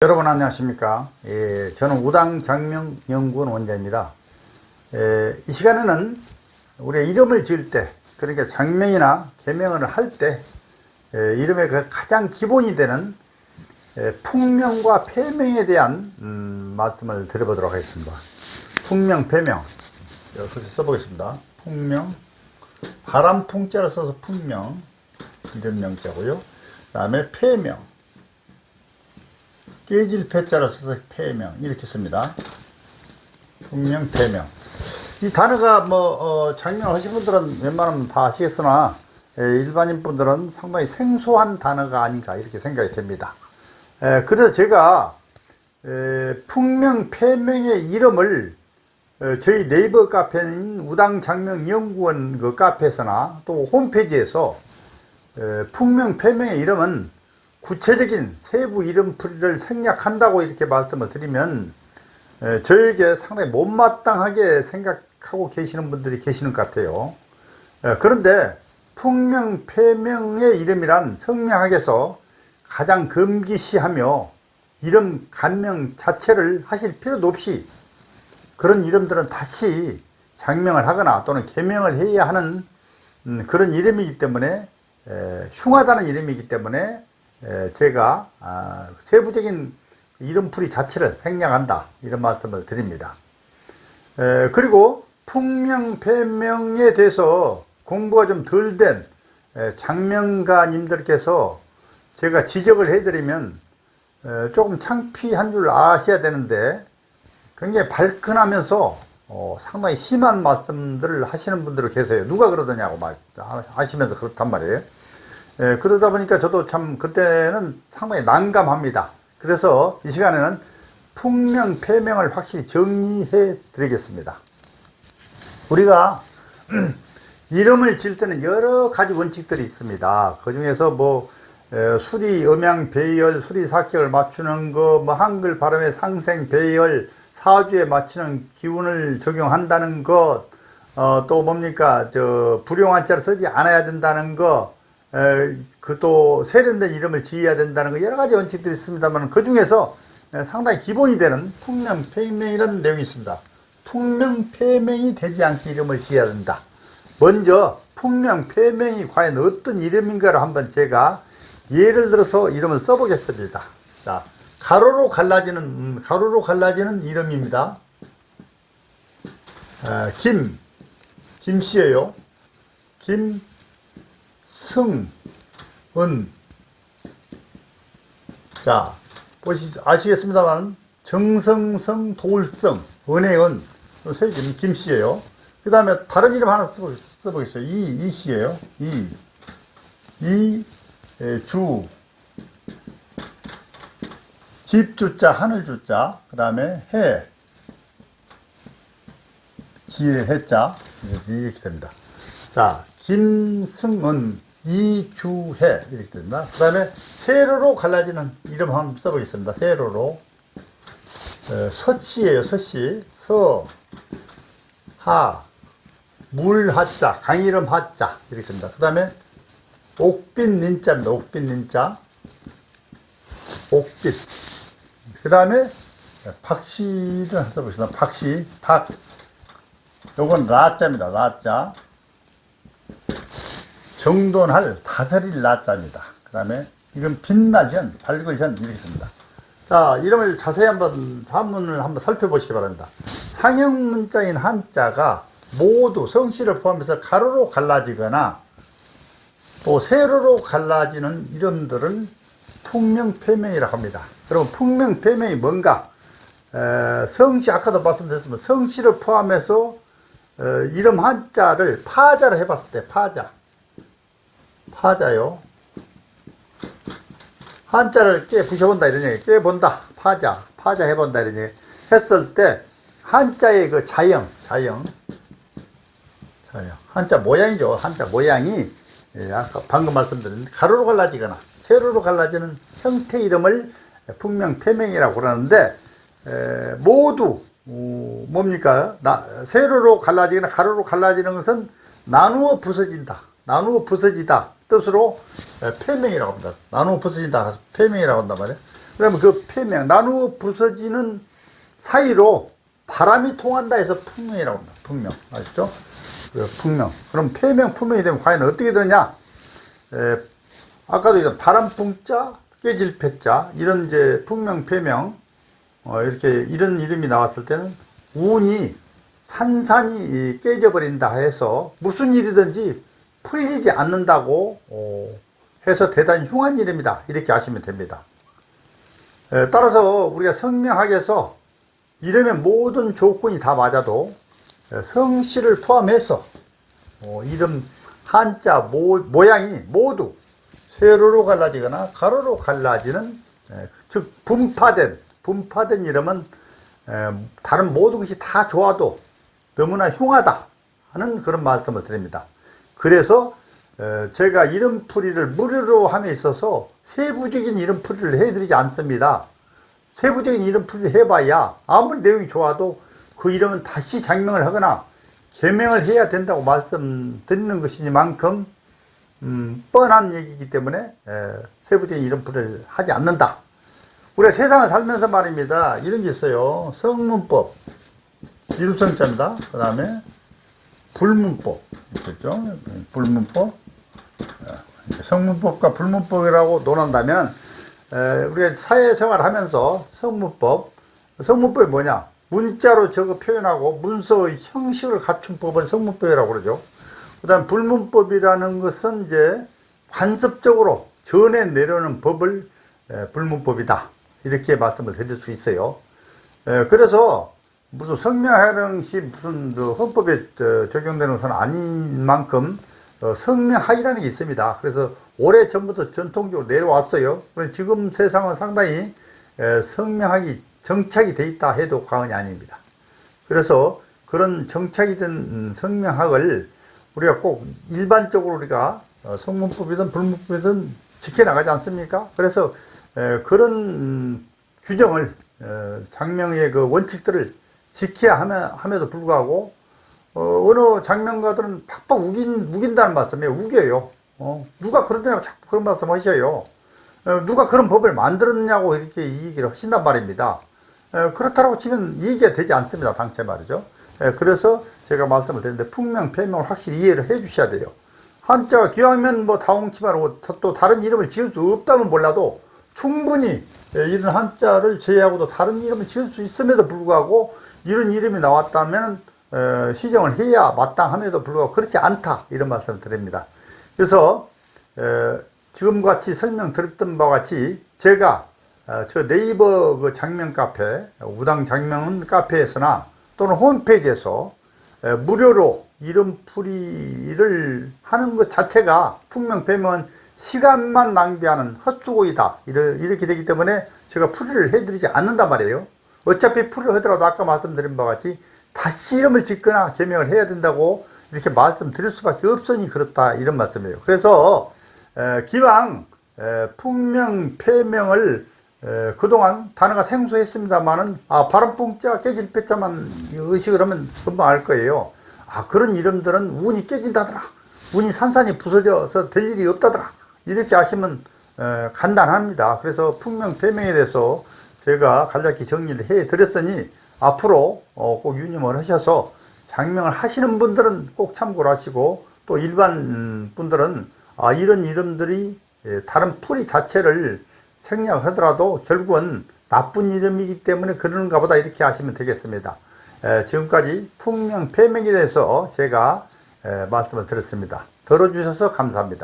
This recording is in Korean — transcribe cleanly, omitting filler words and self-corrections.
여러분 안녕하십니까? 저는 우당장명연구원 원장입니다. 이 시간에는 우리가 이름을 지을 때, 그러니까 장명이나 개명을 할 때 이름의 그 가장 기본이 되는 풍명과 폐명에 대한 말씀을 드려보도록 하겠습니다. 풍명, 폐명 여기서 써보겠습니다. 풍명, 바람풍자를 써서 풍명, 이름명자고요. 그 다음에 폐명, 깨질 폐자를 써서 폐명 이렇게 씁니다. 풍명, 폐명. 이 단어가 장명 하신 분들은 웬만하면 다 아시겠으나 일반인 분들은 상당히 생소한 단어가 아닌가 이렇게 생각이 됩니다. 그래서 제가 풍명, 폐명의 이름을 저희 네이버 카페인 우당장명연구원 그 카페에서나 또 홈페이지에서 풍명, 폐명의 이름은 구체적인 세부 이름풀이를 생략한다고 이렇게 말씀을 드리면 저에게 상당히 못마땅하게 생각하고 계시는 분들이 계시는 것 같아요. 그런데 풍명, 폐명의 이름이란 성명학에서 가장 금기시하며 이름 간명 자체를 하실 필요도 없이 그런 이름들은 다시 장명을 하거나 또는 개명을 해야 하는 그런 이름이기 때문에 흉하다는 이름이기 때문에 제가 세부적인 이름풀이 자체를 생략한다 이런 말씀을 드립니다. 그리고 풍명, 폐명에 대해서 공부가 좀 덜 된 장명가님들께서 제가 지적을 해드리면 조금 창피한 줄 아셔야 되는데 굉장히 발끈하면서 상당히 심한 말씀들을 하시는 분들이 계세요. 누가 그러더냐고 하시면서 그렇단 말이에요. 그러다 보니까 저도 참 그때는 상당히 난감합니다. 그래서 이 시간에는 풍명, 폐명을 확실히 정리해 드리겠습니다. 우리가 이름을 지을 때는 여러 가지 원칙들이 있습니다. 그 중에서 수리, 음양, 배열, 수리, 사격을 맞추는 거, 한글 발음의 상생, 배열, 사주에 맞추는 기운을 적용한다는 것, 또 뭡니까, 불용한자를 쓰지 않아야 된다는 것, 또 세련된 이름을 지어야 된다는 거 여러 가지 원칙들이 있습니다만 그 중에서 상당히 기본이 되는 풍명, 폐명이라는 내용이 있습니다. 풍명, 폐명이 되지 않게 이름을 지어야 된다. 먼저 풍명, 폐명이 과연 어떤 이름인가를 한번 제가 예를 들어서 이름을 써보겠습니다. 자, 가로로 갈라지는 이름입니다. 김씨예요. 승은. 자, 아시겠습니다만 정성성, 돌성, 은의 은, 세 이름 김씨예요. 그 다음에 다른 이름 하나 써보겠어요. 이씨예요. 주, 집주자, 하늘주자, 그 다음에 해, 지혜, 해자, 이렇게 됩니다. 자, 김승은, 이주해, 이렇게 됩니다. 그 다음에 세로로 갈라지는 이름 한번 써보겠습니다. 세로로. 서씨예요. 서씨. 하, 물하자, 강이름 하자, 이렇게 씁니다. 그 다음에 옥빛 닌자입니다. 옥빛 닌자. 옥빛. 그 다음에 박씨를 써보겠습니다. 박씨, 요건 라자입니다. 라자. 정돈할, 다스릴 라자입니다. 그 다음에 이건 빛날 현, 밝을 현 이렇게 씁니다. 자, 이름을 자세히 한문을 한번 살펴보시기 바랍니다. 상형 문자인 한자가 모두 성씨를 포함해서 가로로 갈라지거나 또 세로로 갈라지는 이름들을 풍명, 폐명이라고 합니다. 그럼 풍명, 폐명이 뭔가? 성씨, 아까도 말씀드렸지만 성씨를 포함해서 이름 한자를 파자를 해봤을 때 파자요. 한자를 부셔본다 이런 얘기. 깨본다. 파자 해본다 이런 얘기. 했을 때 한자의 그 자형. 한자 모양이죠. 한자 모양이 아까 방금 말씀드린 가로로 갈라지거나 세로로 갈라지는 형태 이름을 풍명, 폐명이라고 그러는데 모두 뭡니까? 세로로 갈라지거나 가로로 갈라지는 것은 나누어 부서진다. 뜻으로 폐명이라고 합니다. 나누어 부서진다. 폐명이라고 한단 말이에요. 그다음에 그 폐명, 나누어 부서지는 사이로 바람이 통한다 해서 풍명이라고 합니다. 풍명. 아시죠? 그 풍명. 그럼 폐명, 풍명이 되면 과연 어떻게 되느냐? 아까도 이제 바람풍자, 깨질 패자, 이런 이제 풍명, 폐명, 이렇게 이런 이름이 나왔을 때는 운이 산산이 깨져버린다 해서 무슨 일이든지 풀리지 않는다고 해서 대단히 흉한 일입니다. 이렇게 아시면 됩니다. 따라서 우리가 성명학에서 이름의 모든 조건이 다 맞아도 성씨를 포함해서 이름 한자 모양이 모두 세로로 갈라지거나 가로로 갈라지는, 즉 분파된 이름은 다른 모든 것이 다 좋아도 너무나 흉하다 하는 그런 말씀을 드립니다. 그래서 제가 이름풀이를 무료로 함에 있어서 세부적인 이름풀이를 해드리지 않습니다. 세부적인 이름풀이를 해봐야 아무리 내용이 좋아도 그 이름은 다시 장명을 하거나 개명을 해야 된다고 말씀드리는 것이니만큼 뻔한 얘기이기 때문에 세부적인 이름풀이를 하지 않는다. 우리가 세상을 살면서 말입니다. 이런 게 있어요. 성문법, 이름성자입니다. 그 다음에 불문법 있겠죠. 불문법, 성문법과 불문법이라고 논한다면 우리가 사회생활을 하면서 성문법이 뭐냐? 문자로 적어 표현하고 문서의 형식을 갖춘 법을 성문법이라고 그러죠. 그 다음 불문법이라는 것은 이제 관습적으로 전해 내려오는 법을 불문법이다. 이렇게 말씀을 드릴 수 있어요. 그래서 무슨 성명하는 시 무슨 헌법에 적용되는 것은 아닌 만큼 성명학이라는 게 있습니다. 그래서 오래 전부터 전통적으로 내려왔어요. 지금 세상은 상당히 성명학이 정착이 돼 있다 해도 과언이 아닙니다. 그래서 그런 정착이 된 성명학을 우리가 꼭 일반적으로 우리가 성문법이든 불문법이든 지켜나가지 않습니까? 그래서 그런 규정을, 장명의 그 원칙들을 지켜야 함에도 불구하고 어느 장명가들은 팍팍 우긴다는 말씀이에요. 우겨요. 누가 그러냐고 자꾸 그런 말씀 하셔요. 누가 그런 법을 만들었냐고 이렇게 이 얘기를 하신단 말입니다. 그렇다고 치면 이 얘기가 되지 않습니다. 당최 말이죠. 그래서 제가 말씀을 드렸는데 풍명, 폐명을 확실히 이해를 해 주셔야 돼요. 한자가 기왕이면 뭐 다홍치마로 또 다른 이름을 지을 수 없다면 몰라도 충분히 이런 한자를 제외하고도 다른 이름을 지을 수 있음에도 불구하고 이런 이름이 나왔다면 시정을 해야 마땅함에도 불구하고 그렇지 않다, 이런 말씀을 드립니다. 그래서 지금같이 설명드렸던 바와 같이 제가 저 네이버 그 장명 카페, 우당 장명은 카페에서나 또는 홈페이지에서 무료로 이름풀이를 하는 것 자체가 풍명, 폐명은 시간만 낭비하는 헛수고이다, 이렇게 되기 때문에 제가 풀이를 해드리지 않는단 말이에요. 어차피 풀이를 하더라도 아까 말씀드린 바와 같이 다시 이름을 짓거나 개명을 해야 된다고 이렇게 말씀드릴 수밖에 없으니 그렇다, 이런 말씀이에요. 그래서 기왕 풍명, 폐명을 그동안 단어가 생소했습니다만은 바람풍자, 깨질 패자만 의식을 하면 금방 알 거예요. 그런 이름들은 운이 깨진다더라, 운이 산산이 부서져서 될 일이 없다더라, 이렇게 아시면 간단합니다. 그래서 풍명, 폐명에 대해서 제가 간략히 정리를 해 드렸으니 앞으로 꼭 유념을 하셔서 장명을 하시는 분들은 꼭 참고를 하시고, 또 일반 분들은 이런 이름들이 다른 풀이 자체를 생략하더라도 결국은 나쁜 이름이기 때문에 그러는가 보다, 이렇게 하시면 되겠습니다. 지금까지 풍명, 폐명에 대해서 제가 말씀을 드렸습니다. 들어주셔서 감사합니다.